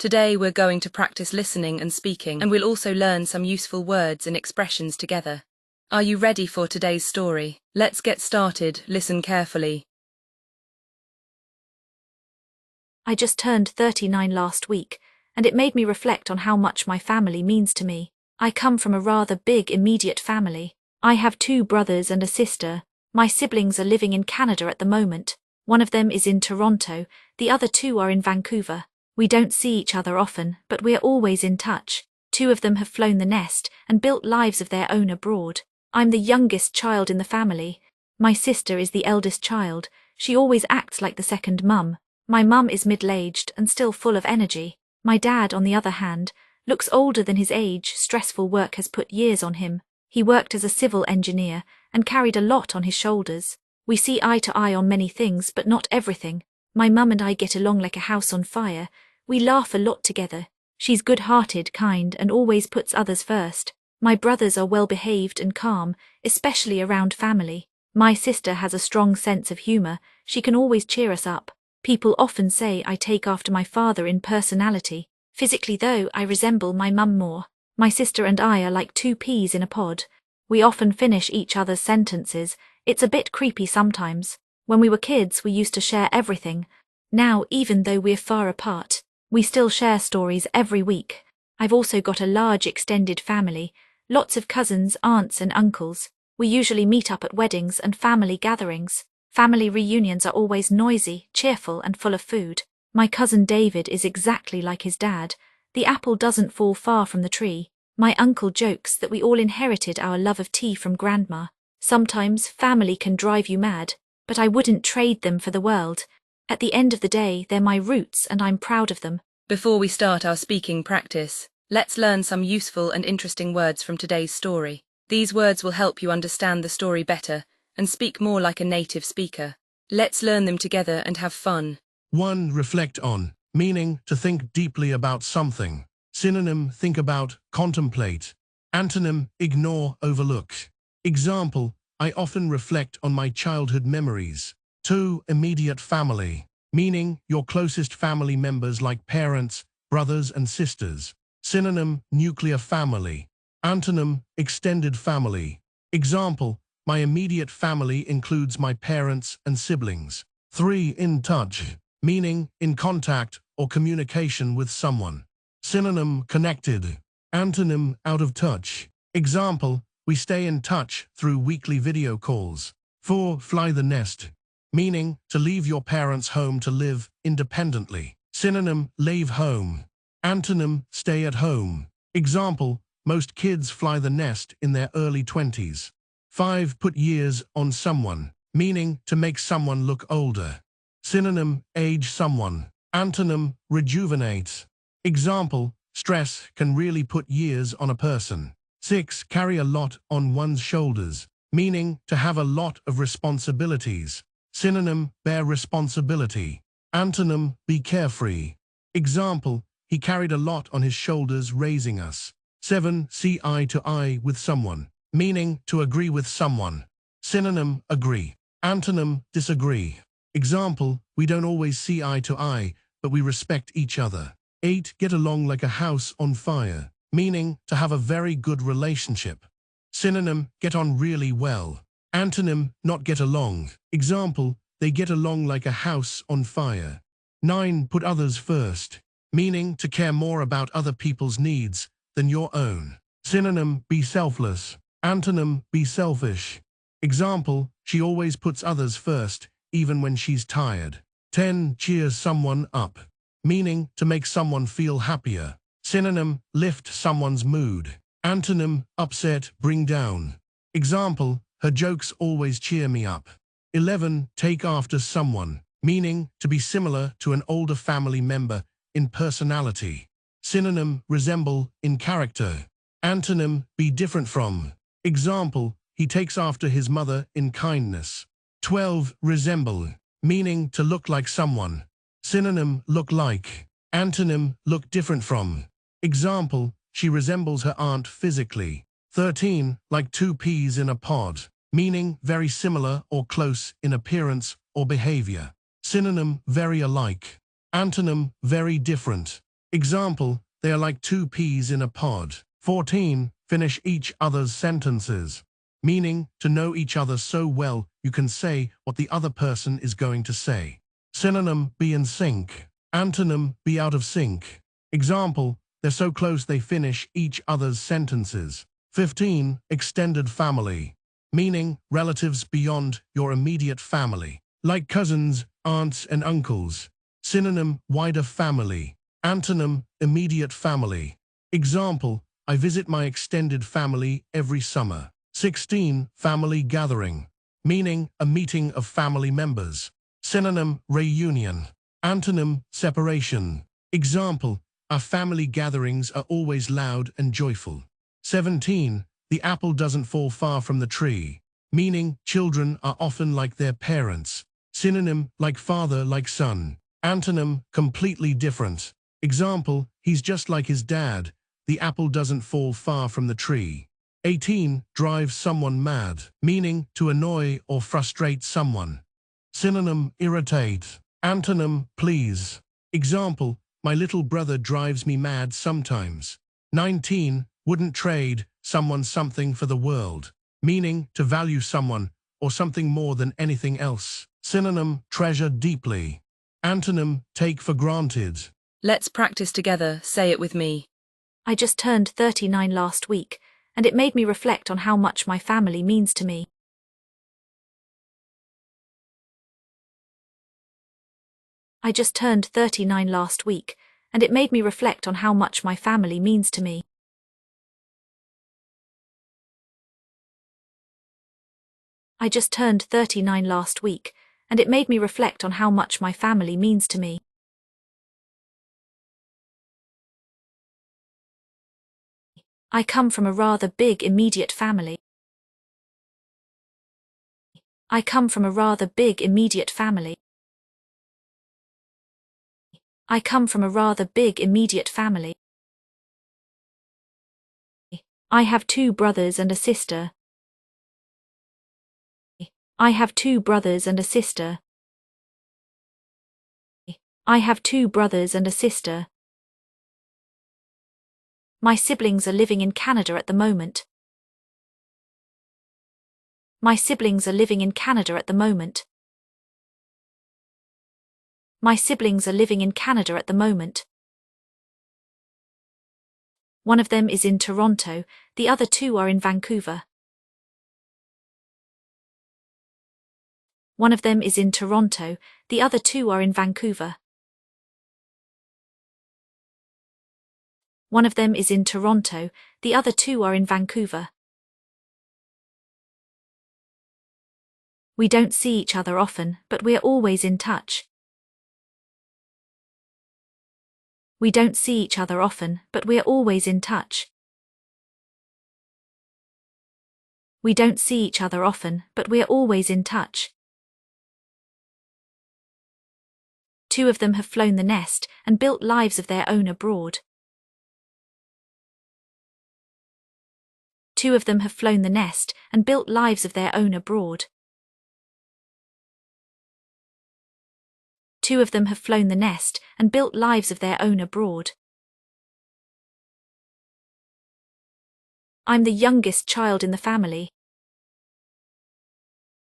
Today we're going to practice listening and speaking, and we'll also learn some useful words and expressions together. Are you ready for today's story? Let's get started. Listen carefully. I just turned 39 last week, and it made me reflect on how much my family means to me. I come from a rather big immediate family. I have 2 brothers and a sister. My siblings are living in Canada at the moment. One of them is in Toronto, the other 2 are in Vancouver. We don't see each other often, but we're always in touch. 2 of them have flown the nest and built lives of their own abroad. I'm the youngest child in the family. My sister is the eldest child. She always acts like the second mum. My mum is middle-aged and still full of energy. My dad, on the other hand, looks older than his age. Stressful work has put years on him. He worked as a civil engineer and carried a lot on his shoulders. We see eye to eye on many things, but not everything. My mum and I get along like a house on fire. We laugh a lot together. She's good-hearted, kind, and always puts others first. My brothers are well-behaved and calm, especially around family. My sister has a strong sense of humor. She can always cheer us up. People often say I take after my father in personality. Physically, though, I resemble my mum more. My sister and I are like 2 peas in a pod. We often finish each other's sentences. It's a bit creepy sometimes. When we were kids, we used to share everything. Now, even though we're far apart, we still share stories every week. I've also got a large extended family, lots of cousins, aunts and uncles. We usually meet up at weddings and family gatherings. Family reunions are always noisy, cheerful and full of food. My cousin David is exactly like his dad. The apple doesn't fall far from the tree. My uncle jokes that we all inherited our love of tea from grandma. Sometimes family can drive you mad, but I wouldn't trade them for the world. At the end of the day, they're my roots and I'm proud of them. Before we start our speaking practice, let's learn some useful and interesting words from today's story. These words will help you understand the story better and speak more like a native speaker. Let's learn them together and have fun. 1. Reflect on, meaning to think deeply about something. Synonym, think about, contemplate. Antonym, ignore, overlook. Example, I often reflect on my childhood memories. 2. Immediate family, meaning your closest family members like parents, brothers and sisters. Synonym, nuclear family. Antonym, extended family. Example, my immediate family includes my parents and siblings. 3. In touch, meaning in contact or communication with someone. Synonym, connected. Antonym, out of touch. Example, we stay in touch through weekly video calls. 4. Fly the nest, meaning to leave your parents' home to live independently. Synonym, leave home. Antonym, stay at home. Example, most kids fly the nest in their early 20s. 5. Put years on someone, meaning to make someone look older. Synonym, age someone. Antonym, rejuvenate. Example, stress can really put years on a person. 6. Carry a lot on one's shoulders, meaning to have a lot of responsibilities. Synonym, bear responsibility. Antonym, be carefree. Example, he carried a lot on his shoulders raising us. 7. See eye to eye with someone, meaning to agree with someone. Synonym, agree. Antonym, disagree. Example, we don't always see eye to eye, but we respect each other. 8. Get along like a house on fire, meaning to have a very good relationship. Synonym, get on really well. Antonym, not get along. Example, they get along like a house on fire. 9. Put others first, meaning to care more about other people's needs than your own. Synonym, be selfless. Antonym, be selfish. Example, she always puts others first, even when she's tired. 10. Cheer someone up, meaning to make someone feel happier. Synonym, lift someone's mood. Antonym, upset, bring down. Example, her jokes always cheer me up. 11. Take after someone, meaning to be similar to an older family member in personality. Synonym, resemble in character. Antonym, be different from. Example, he takes after his mother in kindness. 12. Resemble, meaning to look like someone. Synonym, look like. Antonym, look different from. Example, she resembles her aunt physically. 13. Like 2 peas in a pod, meaning very similar or close in appearance or behavior. Synonym, very alike. Antonym, very different. Example, they are like two peas in a pod. 14. Finish each other's sentences. Meaning, to know each other so well you can say what the other person is going to say. Synonym, be in sync. Antonym, be out of sync. Example, they're so close they finish each other's sentences. 15. Extended family. Meaning, relatives beyond your immediate family. Like cousins, aunts and uncles. Synonym, wider family. Antonym, immediate family. Example, I visit my extended family every summer. 16. Family gathering. Meaning, a meeting of family members. Synonym, reunion. Antonym, separation. Example, our family gatherings are always loud and joyful. 17. The apple doesn't fall far from the tree. Meaning, children are often like their parents. Synonym, like father, like son. Antonym, completely different. Example, he's just like his dad. The apple doesn't fall far from the tree. 18. Drive someone mad. Meaning, to annoy or frustrate someone. Synonym, irritate. Antonym, please. Example, my little brother drives me mad sometimes. 19. Wouldn't trade someone something for the world. Meaning, to value someone or something more than anything else. Synonym, treasure deeply. Antonym, take for granted. Let's practice together. Say it with me. I just turned 39 last week, and it made me reflect on how much my family means to me. I just turned 39 last week, and it made me reflect on how much my family means to me. I just turned 39 last week, and it made me reflect on how much my family means to me. I come from a rather big immediate family. I come from a rather big immediate family. I come from a rather big immediate family. I have two brothers and a sister. I have two brothers and a sister. I have two brothers and a sister. My siblings are living in Canada at the moment. My siblings are living in Canada at the moment. My siblings are living in Canada at the moment. One of them is in Toronto, the other two are in Vancouver. One of them is in Toronto, the other two are in Vancouver. One of them is in Toronto, the other two are in Vancouver. We don't see each other often, but we're always in touch. We don't see each other often, but we're always in touch. We don't see each other often, but we're always in touch. Two of them have flown the nest and built lives of their own abroad. Two of them have flown the nest and built lives of their own abroad. Two of them have flown the nest and built lives of their own abroad. I'm the youngest child in the family.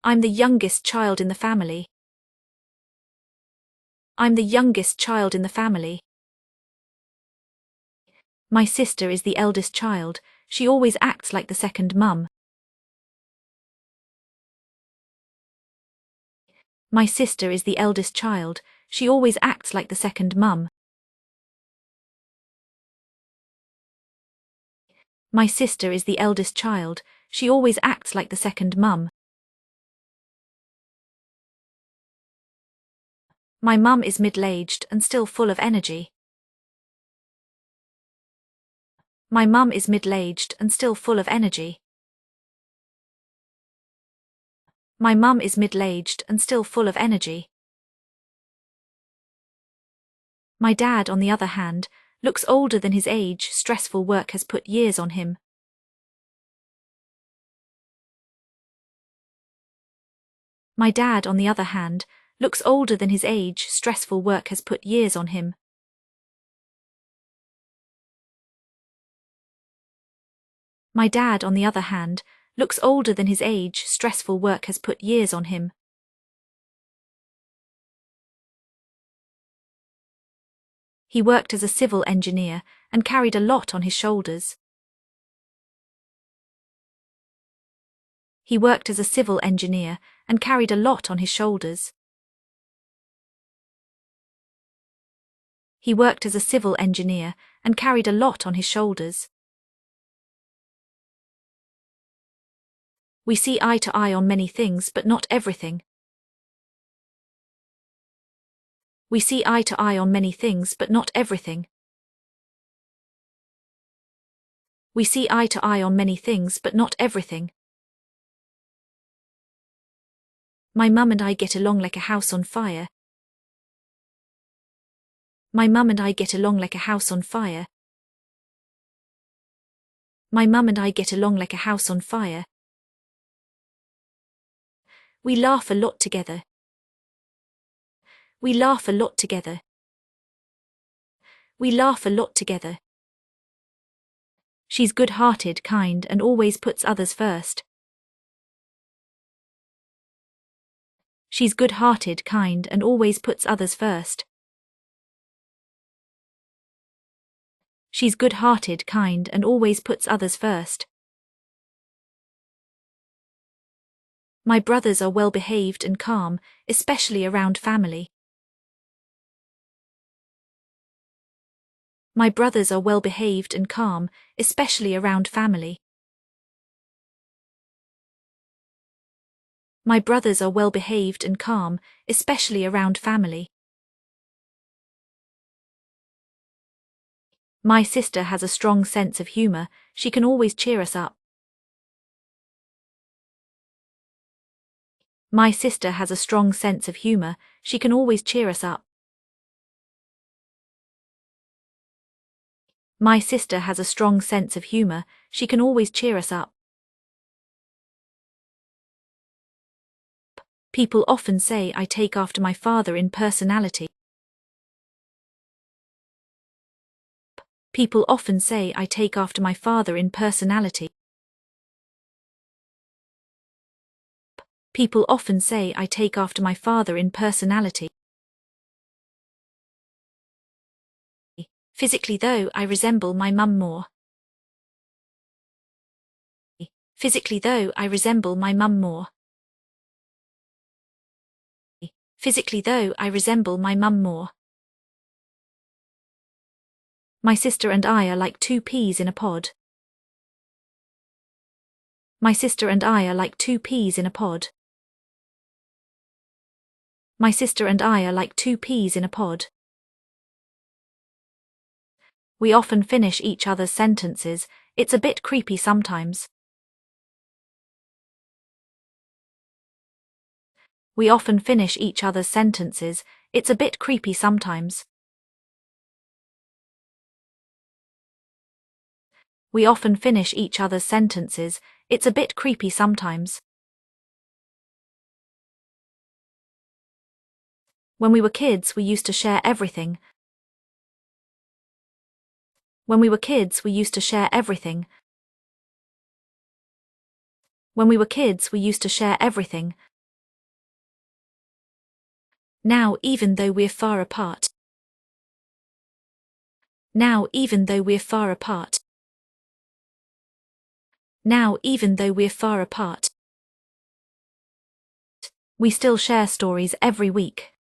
I'm the youngest child in the family. I'm the youngest child in the family. My sister is the eldest child. She always acts like the second mum. My sister is the eldest child. She always acts like the second mum. My sister is the eldest child. She always acts like the second mum. My mum is middle-aged and still full of energy. My mum is middle-aged and still full of energy. My mum is middle-aged and still full of energy. My dad, on the other hand, looks older than his age. Stressful work has put years on him. My dad, on the other hand, looks older than his age. Stressful work has put years on him. My dad, on the other hand, looks older than his age. Stressful work has put years on him. He worked as a civil engineer and carried a lot on his shoulders. He worked as a civil engineer and carried a lot on his shoulders. He worked as a civil engineer and carried a lot on his shoulders. We see eye to eye on many things, but not everything. We see eye to eye on many things, but not everything. We see eye to eye on many things, but not everything. My mum and I get along like a house on fire. My mum and I get along like a house on fire. My mum and I get along like a house on fire. We laugh a lot together. We laugh a lot together. We laugh a lot together. She's good-hearted, kind, and always puts others first. She's good-hearted, kind, and always puts others first. She's good-hearted, kind, and always puts others first. My brothers are well-behaved and calm, especially around family. My brothers are well-behaved and calm, especially around family. My brothers are well-behaved and calm, especially around family. My sister has a strong sense of humor. She can always cheer us up. My sister has a strong sense of humor. She can always cheer us up. My sister has a strong sense of humor. She can always cheer us up. People often say I take after my father in personality. People often say I take after my father in personality. People often say I take after my father in personality. Physically, though, I resemble my mum more. Physically, though, I resemble my mum more. Physically, though, I resemble my mum more. My sister and I are like two peas in a pod. My sister and I are like two peas in a pod. My sister and I are like two peas in a pod. We often finish each other's sentences. It's a bit creepy sometimes. We often finish each other's sentences. It's a bit creepy sometimes. We often finish each other's sentences. It's a bit creepy sometimes. When we were kids, we used to share everything. When we were kids, we used to share everything. When we were kids, we used to share everything. Now, even though we're far apart. Now, even though we're far apart. Now, even though we're far apart. We still share stories every week.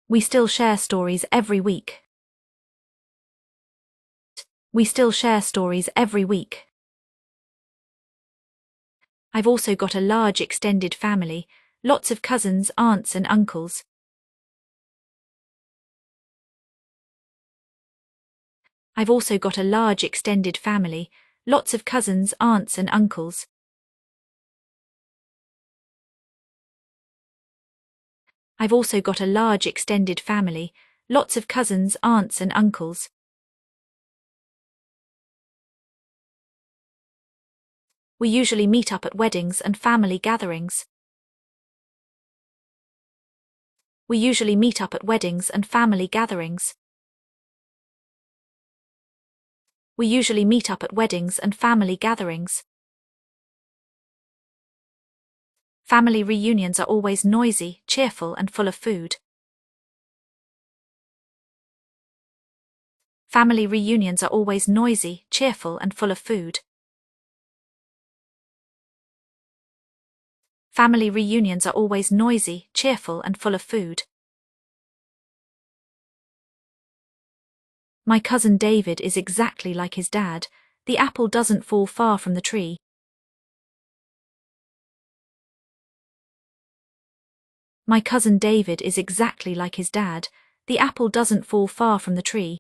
We still share stories every week. We still share stories every week. I've also got a large extended family, lots of cousins, aunts and uncles. I've also got a large extended family, lots of cousins, aunts and uncles. I've also got a large extended family, lots of cousins, aunts and uncles. We usually meet up at weddings and family gatherings. We usually meet up at weddings and family gatherings. We usually meet up at weddings and family gatherings. Family reunions are always noisy, cheerful, and full of food. Family reunions are always noisy, cheerful, and full of food. Family reunions are always noisy, cheerful, and full of food. My cousin David is exactly like his dad. The apple doesn't fall far from the tree. My cousin David is exactly like his dad. The apple doesn't fall far from the tree.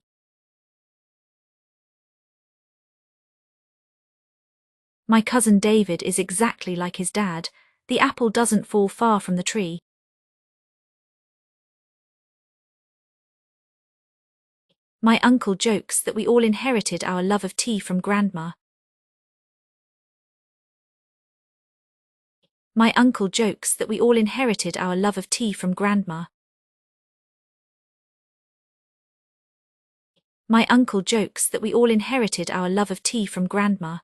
My cousin David is exactly like his dad. The apple doesn't fall far from the tree. My uncle jokes that we all inherited our love of tea from grandma. My uncle jokes that we all inherited our love of tea from grandma. My uncle jokes that we all inherited our love of tea from grandma.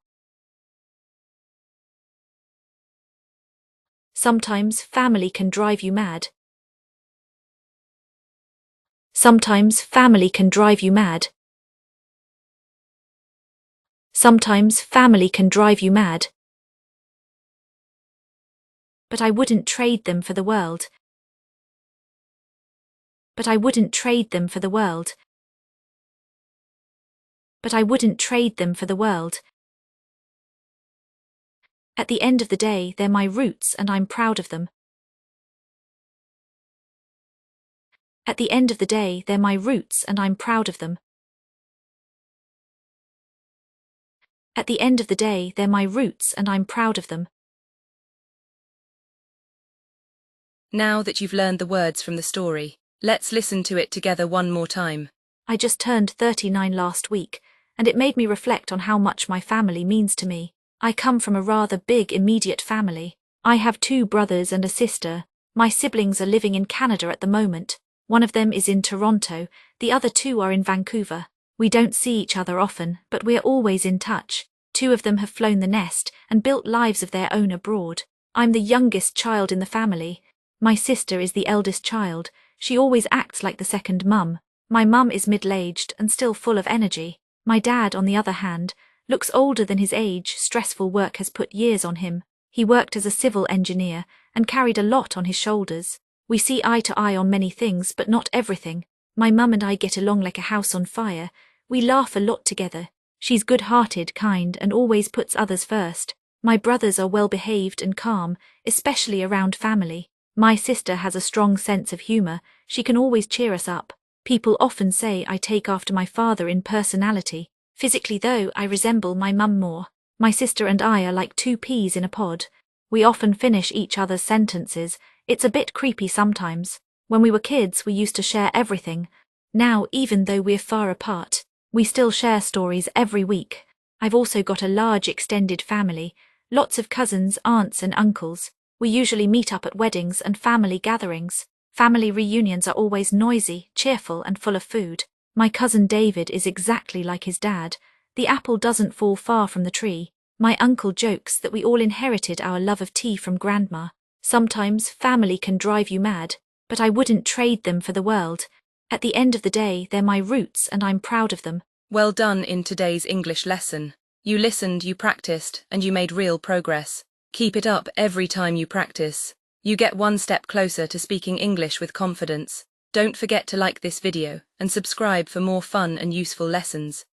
Sometimes family can drive you mad. Sometimes family can drive you mad. Sometimes family can drive you mad. But I wouldn't trade them for the world. But I wouldn't trade them for the world. But I wouldn't trade them for the world. At the end of the day, they're my roots and I'm proud of them. At the end of the day, they're my roots and I'm proud of them. At the end of the day, they're my roots and I'm proud of them. Now that you've learned the words from the story, let's listen to it together one more time. I just turned 39 last week, and it made me reflect on how much my family means to me. I come from a rather big immediate family. I have 2 brothers and a sister. My siblings are living in Canada at the moment. One of them is in Toronto, the other 2 are in Vancouver. We don't see each other often, but we're always in touch. 2 of them have flown the nest and built lives of their own abroad. I'm the youngest child in the family. My sister is the eldest child. She always acts like the second mum. My mum is middle-aged and still full of energy. My dad, on the other hand, looks older than his age. Stressful work has put years on him. He worked as a civil engineer and carried a lot on his shoulders. We see eye to eye on many things, but not everything. My mum and I get along like a house on fire. We laugh a lot together. She's good-hearted, kind, and always puts others first. My brothers are well-behaved and calm, especially around family. My sister has a strong sense of humor. She can always cheer us up. People often say I take after my father in personality. Physically, though, I resemble my mum more. My sister and I are like 2 peas in a pod. We often finish each other's sentences. It's a bit creepy sometimes. When we were kids, we used to share everything. Now, even though we're far apart, we still share stories every week. I've also got a large extended family, lots of cousins, aunts, and uncles. We usually meet up at weddings and family gatherings. Family reunions are always noisy, cheerful, and full of food. My cousin David is exactly like his dad. The apple doesn't fall far from the tree. My uncle jokes that we all inherited our love of tea from grandma. Sometimes family can drive you mad, but I wouldn't trade them for the world. At the end of the day, they're my roots and I'm proud of them. Well done in today's English lesson. You listened, you practiced, and you made real progress. Keep it up every time you practice. You get one step closer to speaking English with confidence. Don't forget to like this video and subscribe for more fun and useful lessons.